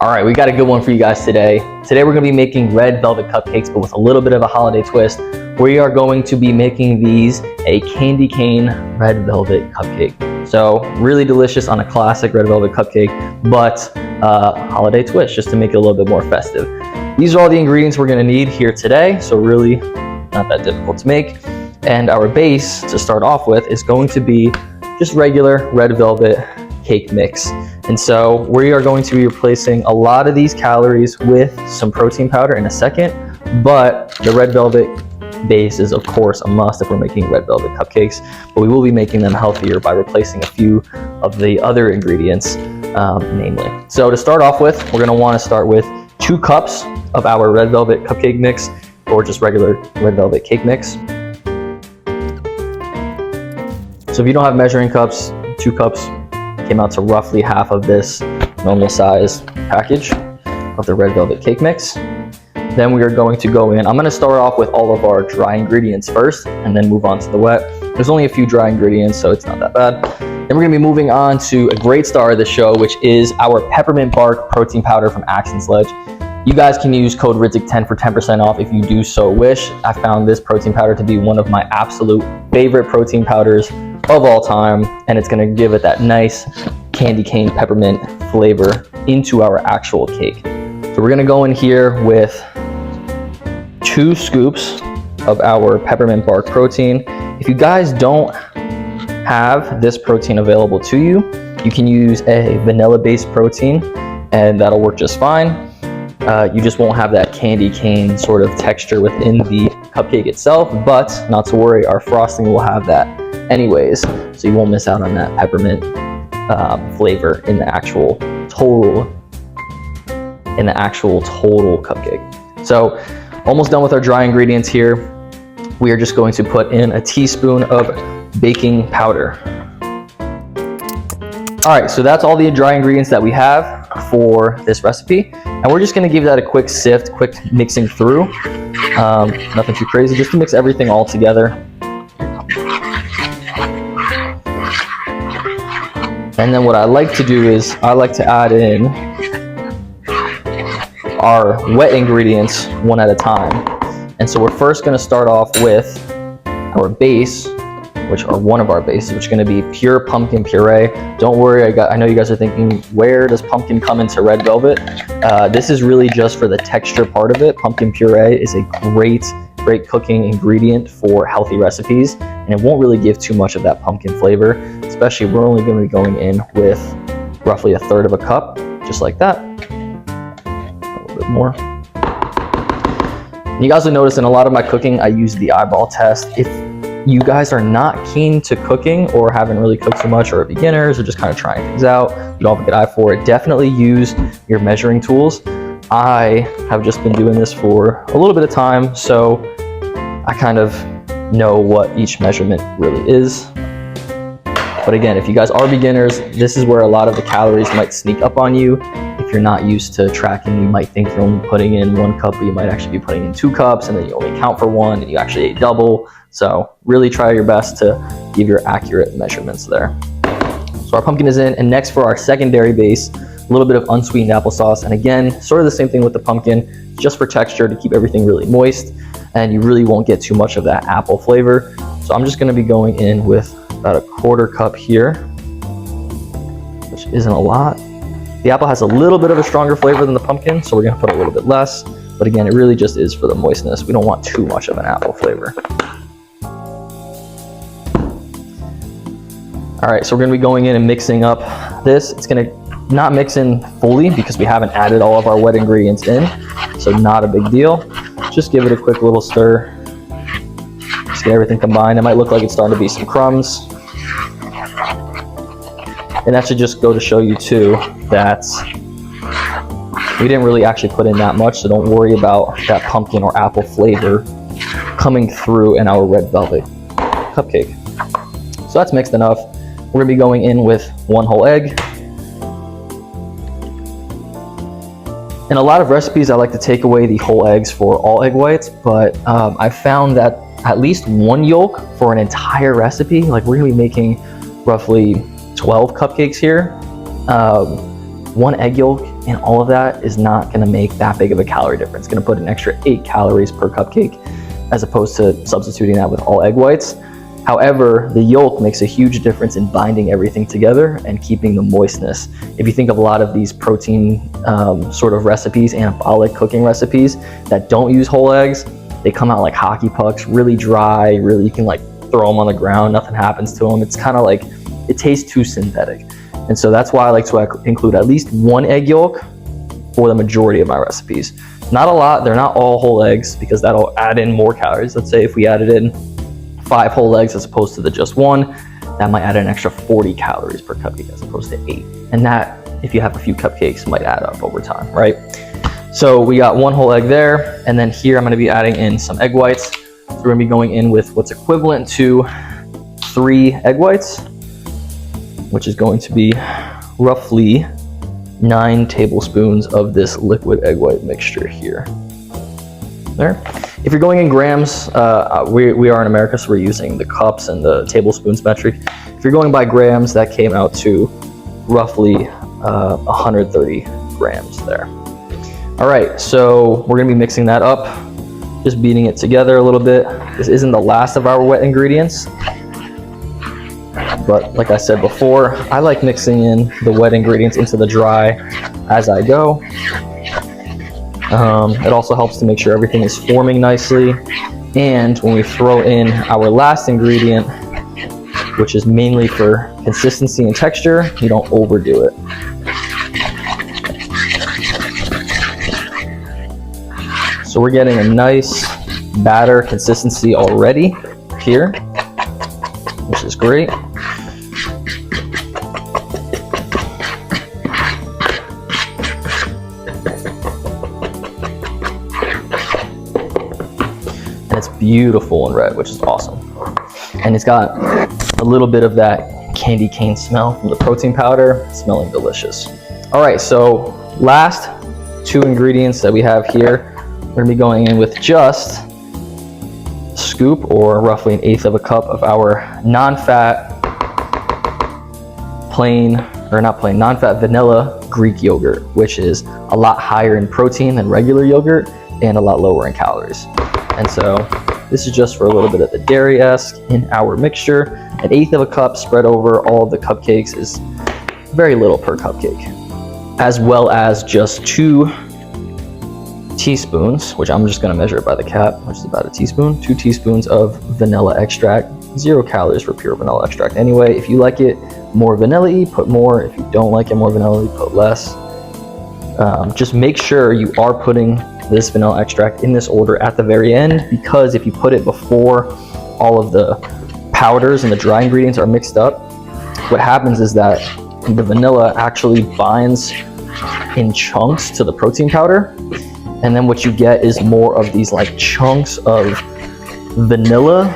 All right, we got a good one for you guys today. Today we're gonna be making red velvet cupcakes, but with a little bit of a holiday twist. We are going to be making these a candy cane red velvet cupcake. So really delicious on a classic red velvet cupcake, but holiday twist just to make it a little bit more festive. These are all the ingredients we're gonna need here today, so really not that difficult to make. And our base to start off with is going to be just regular red velvet cake mix. And so we are going to be replacing a lot of these calories with some protein powder in a second, but the red velvet base is of course a must if we're making red velvet cupcakes, but we will be making them healthier by replacing a few of the other ingredients, namely. So to start off with, we're gonna wanna start with 2 cups of our red velvet cupcake mix, or just regular red velvet cake mix. So if you don't have measuring cups, 2 cups came out to roughly half of this normal size package of the red velvet cake mix. Then we are going to go in. I'm going to start off with all of our dry ingredients first and then move on to the wet. There's only a few dry ingredients, so it's not that bad. Then we're going to be moving on to a great star of the show, which is our peppermint bark protein powder from Axe & Sledge. You guys can use code RIDZIK10 for 10% off if you do so wish. I found this protein powder to be one of my absolute favorite protein powders of all time, and it's going to give it that nice candy cane peppermint flavor into our actual cake. So we're going to go in here with 2 scoops of our peppermint bark protein. If you guys don't have this protein available to you, you can use a vanilla based protein and that'll work just fine. You just won't have that candy cane sort of texture within the cupcake itself, but not to worry, our frosting will have that anyways, so you won't miss out on that peppermint flavor in the actual total cupcake. So almost done with our dry ingredients here. We are just going to put in a teaspoon of baking powder. All right, so that's all the dry ingredients that we have for this recipe. And we're just gonna give that a quick sift, quick mixing through. Nothing too crazy, just to mix everything all together. And then what I like to do is I like to add in our wet ingredients one at a time. And so we're first gonna start off with our base, which are one of our bases, which is gonna be pure pumpkin puree. Don't worry, I know you guys are thinking, where does pumpkin come into red velvet? This is really just for the texture part of it. Pumpkin puree is a great cooking ingredient for healthy recipes, and it won't really give too much of that pumpkin flavor, especially we're only gonna be going in with roughly 1/3 of a cup, just like that. A little bit more. You guys will notice in a lot of my cooking, I use the eyeball test. If you guys are not keen to cooking or haven't really cooked so much, or are beginners or just kind of trying things out, you don't have a good eye for it, definitely use your measuring tools. I have just been doing this for a little bit of time, so I kind of know what each measurement really is. But again, if you guys are beginners, this is where a lot of the calories might sneak up on you. If you're not used to tracking, you might think you're only putting in 1 cup, but you might actually be putting in 2 cups, and then you only count for 1 and you actually ate double. So really try your best to give your accurate measurements there. So our pumpkin is in, and next for our secondary base, a little bit of unsweetened applesauce. And again, sort of the same thing with the pumpkin, just for texture to keep everything really moist, and you really won't get too much of that apple flavor. So I'm just gonna be going in with about a 1/4 cup here, which isn't a lot. The apple has a little bit of a stronger flavor than the pumpkin, so we're gonna put a little bit less. But again, it really just is for the moistness. We don't want too much of an apple flavor. All right, so we're gonna be going in and mixing up this. It's gonna not mix in fully because we haven't added all of our wet ingredients in, so not a big deal. Just give it a quick little stir. Just get everything combined. It might look like it's starting to be some crumbs. And that should just go to show you too that we didn't really actually put in that much, so don't worry about that pumpkin or apple flavor coming through in our red velvet cupcake. So that's mixed enough. We're gonna be going in with 1 whole egg. In a lot of recipes, I like to take away the whole eggs for all egg whites, but I found that at least 1 yolk for an entire recipe, like we're gonna be making roughly 12 cupcakes here. one egg yolk and all of that is not going to make that big of a calorie difference. It's going to put an extra 8 calories per cupcake as opposed to substituting that with all egg whites. However, the yolk makes a huge difference in binding everything together and keeping the moistness. If you think of a lot of these protein sort of recipes, anabolic cooking recipes that don't use whole eggs, they come out like hockey pucks, really dry, really, you can like throw them on the ground, nothing happens to them. It's kind of like, it tastes too synthetic. And so that's why I like to include at least one egg yolk for the majority of my recipes. Not a lot, they're not all whole eggs because that'll add in more calories. Let's say if we added in 5 whole eggs as opposed to the just one, that might add an extra 40 calories per cupcake as opposed to 8. And that, if you have a few cupcakes, might add up over time, right? So we got 1 whole egg there, and then here I'm gonna be adding in some egg whites. So we're gonna be going in with what's equivalent to 3 egg whites, which is going to be roughly 9 tablespoons of this liquid egg white mixture here. There. If you're going in grams, we are in America, so we're using the cups and the tablespoons metric. If you're going by grams, that came out to roughly 130 grams there. All right, so we're gonna be mixing that up, just beating it together a little bit. This isn't the last of our wet ingredients, but like I said before, I like mixing in the wet ingredients into the dry as I go. It also helps to make sure everything is forming nicely. And when we throw in our last ingredient, which is mainly for consistency and texture, you don't overdo it. So we're getting a nice batter consistency already here, which is great. And it's beautiful and red, which is awesome. And it's got a little bit of that candy cane smell from the protein powder, smelling delicious. All right, so last 2 ingredients that we have here, we're gonna be going in with just a scoop or roughly 1/8 of a cup of our non-fat non-fat vanilla Greek yogurt, which is a lot higher in protein than regular yogurt and a lot lower in calories. And so this is just for a little bit of the dairy-esque in our mixture. 1/8 of a cup spread over all of the cupcakes is very little per cupcake. As well as just 2 teaspoons, which I'm just gonna measure it by the cap, which is about a teaspoon, 2 teaspoons of vanilla extract, 0 calories for pure vanilla extract. Anyway, if you like it more vanilla-y, put more. If you don't like it more vanilla-y, put less. Just make sure you are putting this vanilla extract in this order at the very end, because if you put it before all of the powders and the dry ingredients are mixed up, what happens is that the vanilla actually binds in chunks to the protein powder, and then what you get is more of these like chunks of vanilla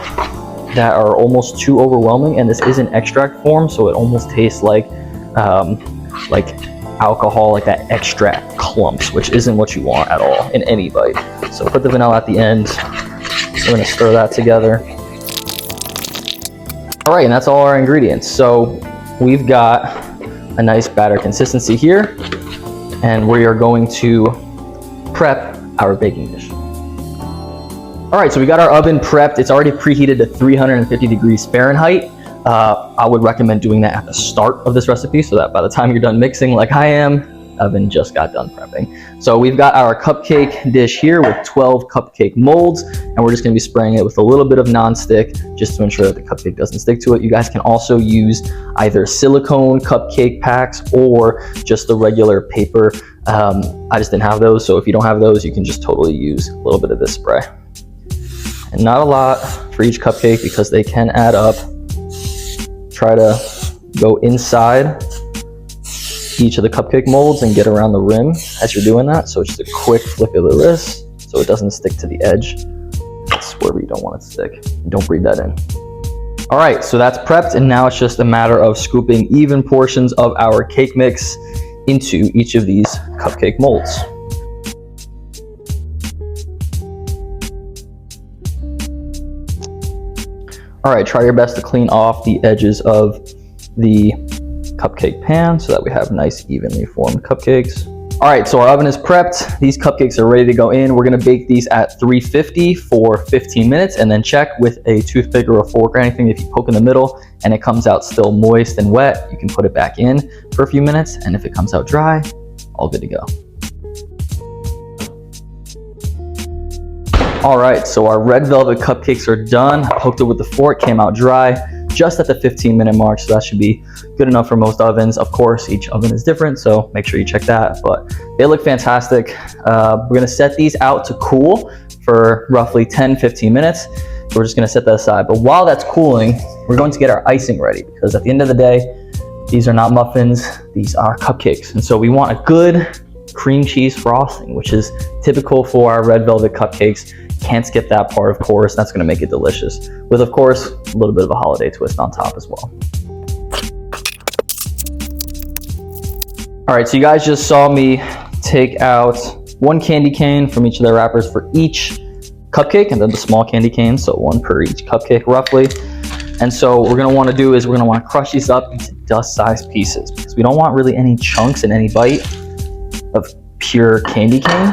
that are almost too overwhelming. And this is in extract form, so it almost tastes like alcohol, like that extract clumps, which isn't what you want at all in any bite. So put the vanilla at the end. We're gonna stir that together. All right, and that's all our ingredients. So we've got a nice batter consistency here, and we are going to prep our baking dish. All right, so we got our oven prepped. It's already preheated to 350 degrees Fahrenheit. I would recommend doing that at the start of this recipe so that by the time you're done mixing like I am, oven just got done prepping. So we've got our cupcake dish here with 12 cupcake molds, and we're just gonna be spraying it with a little bit of nonstick just to ensure that the cupcake doesn't stick to it. You guys can also use either silicone cupcake packs or just the regular paper. I just didn't have those, so if you don't have those, you can just totally use a little bit of this spray. And not a lot for each cupcake because they can add up. Try to go inside each of the cupcake molds and get around the rim as you're doing that. So it's just a quick flick of the wrist so it doesn't stick to the edge. That's where you don't want it to stick. Don't breathe that in. All right, so that's prepped, and now it's just a matter of scooping even portions of our cake mix into each of these cupcake molds. All right, try your best to clean off the edges of the cupcake pan so that we have nice evenly formed cupcakes. All right, so our oven is prepped. These cupcakes are ready to go in. We're gonna bake these at 350 for 15 minutes and then check with a toothpick or a fork or anything. If you poke in the middle and it comes out still moist and wet, you can put it back in for a few minutes. And if it comes out dry, all good to go. All right, so our red velvet cupcakes are done. I poked it with the fork, came out dry just at the 15-minute mark, so that should be good enough for most ovens. Of course, each oven is different, so make sure you check that, but they look fantastic. We're gonna set these out to cool for roughly 10-15 minutes. So we're just gonna set that aside. But while that's cooling, we're going to get our icing ready, because at the end of the day, these are not muffins, these are cupcakes. And so we want a good cream cheese frosting, which is typical for our red velvet cupcakes. Can't skip that part, of course. That's gonna make it delicious. With, of course, a little bit of a holiday twist on top as well. All right, so you guys just saw me take out one candy cane from each of the wrappers for each cupcake, and then the small candy cane, so one per each cupcake roughly. And so what we're gonna wanna do is we're gonna wanna crush these up into dust-sized pieces, because we don't want really any chunks in any bite of pure candy cane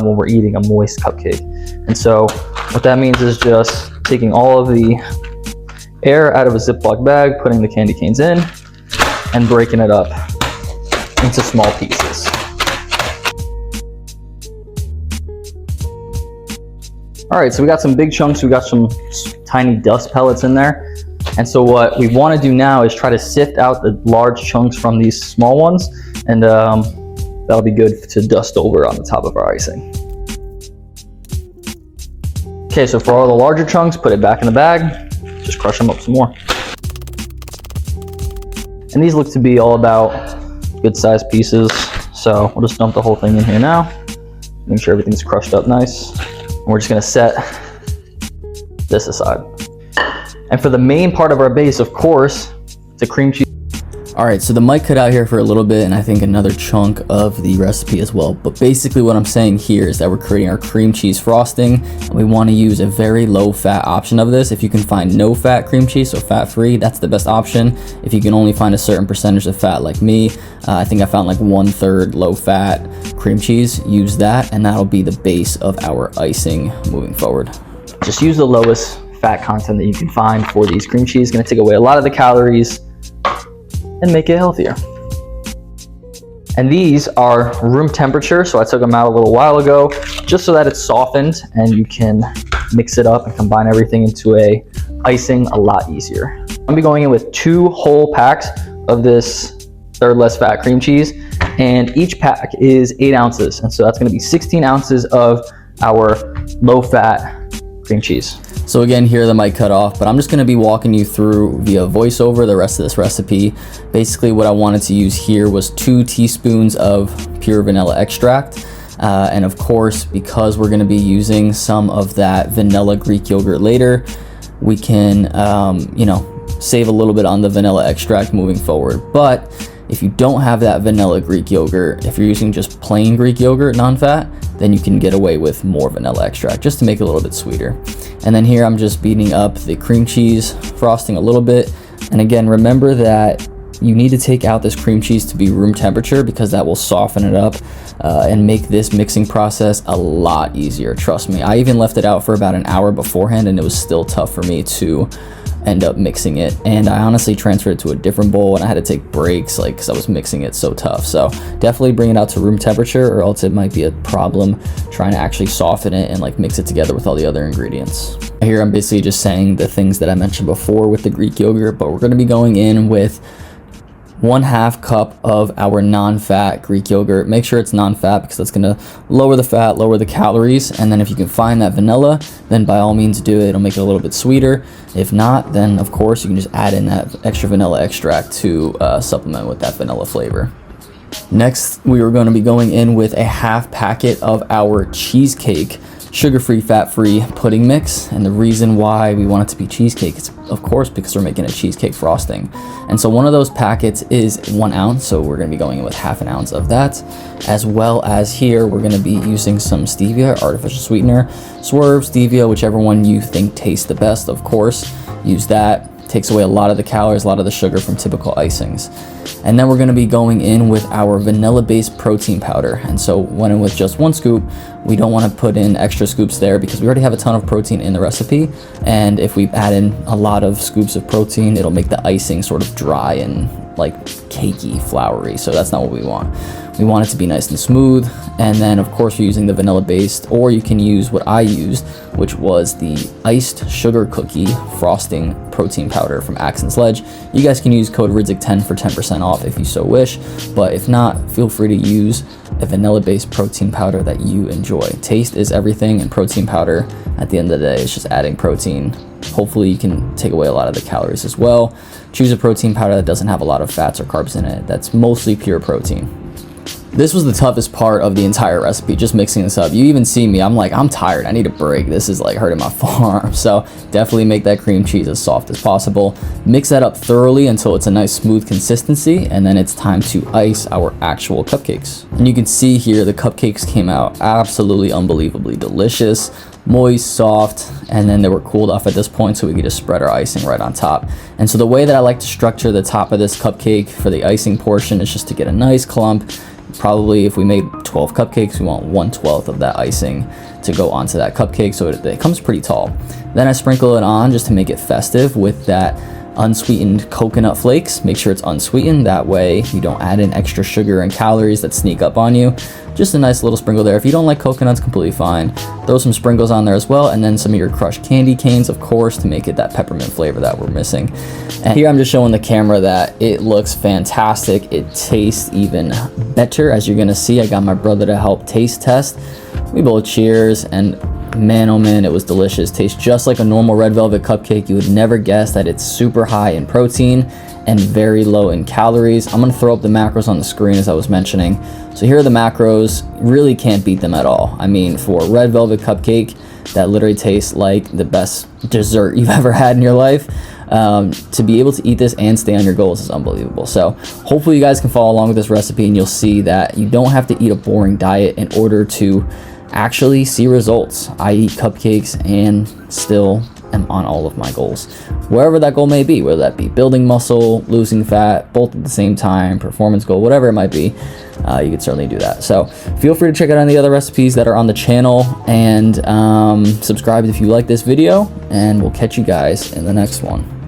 when we're eating a moist cupcake. And so what that means is just taking all of the air out of a Ziploc bag, putting the candy canes in, and breaking it up into small pieces. All right, so we got some big chunks, we got some tiny dust pellets in there. And so what we want to do now is try to sift out the large chunks from these small ones, and that'll be good to dust over on the top of our icing. Okay, so for all the larger chunks, put it back in the bag, just crush them up some more. And these look to be all about good sized pieces, so we'll just dump the whole thing in here now. Make sure everything's crushed up nice. And we're just gonna set this aside. And for the main part of our base, of course, the cream cheese. All right, so the mic cut out here for a little bit, and I think another chunk of the recipe as well. But basically what I'm saying here is that we're creating our cream cheese frosting, and we want to use a very low fat option of this. If you can find no fat cream cheese, so fat free, that's the best option. If you can only find a certain percentage of fat like me, I think I found like 1/3 low fat cream cheese, use that, and that'll be the base of our icing moving forward. Just use the lowest fat content that you can find for these cream cheese. It's gonna take away a lot of the calories and make it healthier. And these are room temperature, so I took them out a little while ago just so that it's softened and you can mix it up and combine everything into a icing a lot easier. I'm gonna be going in with 2 whole packs of this 1/3 less fat cream cheese, and each pack is 8 ounces, and so that's gonna be 16 ounces of our low fat cream cheese. So again, here the mic cut off, but I'm just gonna be walking you through via voiceover the rest of this recipe. Basically what I wanted to use here was 2 teaspoons of pure vanilla extract. And of course, because we're gonna be using some of that vanilla Greek yogurt later, we can, save a little bit on the vanilla extract moving forward. But if you don't have that vanilla Greek yogurt, if you're using just plain Greek yogurt, non-fat, then you can get away with more vanilla extract just to make it a little bit sweeter. And then here I'm just beating up the cream cheese frosting a little bit. And again, remember that you need to take out this cream cheese to be room temperature, because that will soften it up and make this mixing process a lot easier. Trust me, I even left it out for about an hour beforehand and it was still tough for me to end up mixing it. And I honestly transferred it to a different bowl and I had to take breaks because I was mixing it so tough. So definitely bring it out to room temperature, or else it might be a problem trying to actually soften it and mix it together with all the other ingredients. Here I'm basically just saying the things that I mentioned before with the Greek yogurt, but we're going to be going in with 1/2 cup of our non-fat Greek yogurt. Make sure it's non-fat because that's gonna lower the fat, lower the calories. And then if you can find that vanilla, then by all means do it. It'll make it a little bit sweeter. If not, then of course you can just add in that extra vanilla extract to supplement with that vanilla flavor. Next, we are going to be going in with a 1/2 packet of our cheesecake sugar-free, fat-free pudding mix. And the reason why we want it to be cheesecake is, of course, because we're making a cheesecake frosting. And so one of those packets is 1 ounce, so we're going to be going in with 1/2 ounce of that, as well as here we're going to be using some stevia, artificial sweetener, Swerve, stevia, whichever one you think tastes the best, of course, use that. Takes away a lot of the calories, a lot of the sugar from typical icings. And then we're gonna be going in with our vanilla-based protein powder. And so went in with just 1 scoop. We don't wanna put in extra scoops there because we already have a ton of protein in the recipe. And if we add in a lot of scoops of protein, it'll make the icing sort of dry and like cakey, floury. So that's not what we want. We want it to be nice and smooth. And then of course we're using the vanilla based, or you can use what I used, which was the iced sugar cookie frosting protein powder from Axe and Sledge. You guys can use code RIDZIK10 for 10% off if you so wish, but if not, feel free to use a vanilla based protein powder that you enjoy. Taste is everything, and protein powder at the end of the day is just adding protein. Hopefully you can take away a lot of the calories as well. Choose a protein powder that doesn't have a lot of fats or carbs in it, that's mostly pure protein. This was the toughest part of the entire recipe, just mixing this up. You even see me, I'm like, I'm tired, I need a break. This is like hurting my forearm. So definitely make that cream cheese as soft as possible. Mix that up thoroughly until it's a nice smooth consistency, and then it's time to ice our actual cupcakes. And you can see here the cupcakes came out absolutely unbelievably delicious, moist, soft, and then they were cooled off at this point so we could just spread our icing right on top. And so the way that I like to structure the top of this cupcake for the icing portion is just to get a nice clump. Probably if we made 12 cupcakes, we want 1/12 of that icing to go onto that cupcake, so it comes pretty tall. Then I sprinkle it on just to make it festive with that unsweetened coconut flakes. Make sure it's unsweetened, that way you don't add in extra sugar and calories that sneak up on you. Just a nice little sprinkle there. If you don't like coconuts, completely fine. Throw some sprinkles on there as well, and then some of your crushed candy canes, of course, to make it that peppermint flavor that we're missing. And here I'm just showing the camera that it looks fantastic. It tastes even better, as you're gonna see. I got my brother to help taste test. We both cheers, and man, oh man, it was delicious. Tastes just like a normal red velvet cupcake. You would never guess that it's super high in protein and very low in calories. I'm gonna throw up the macros on the screen as I was mentioning. So here are the macros. Really can't beat them at all. I mean, for a red velvet cupcake that literally tastes like the best dessert you've ever had in your life, to be able to eat this and stay on your goals is unbelievable. So hopefully you guys can follow along with this recipe, and you'll see that you don't have to eat a boring diet in order to actually see results. I eat cupcakes and still am on all of my goals, wherever that goal may be, whether that be building muscle, losing fat, both at the same time, performance goal, whatever it might be. You could certainly do that. So feel free to check out any other recipes that are on the channel, and subscribe if you like this video, and we'll catch you guys in the next one.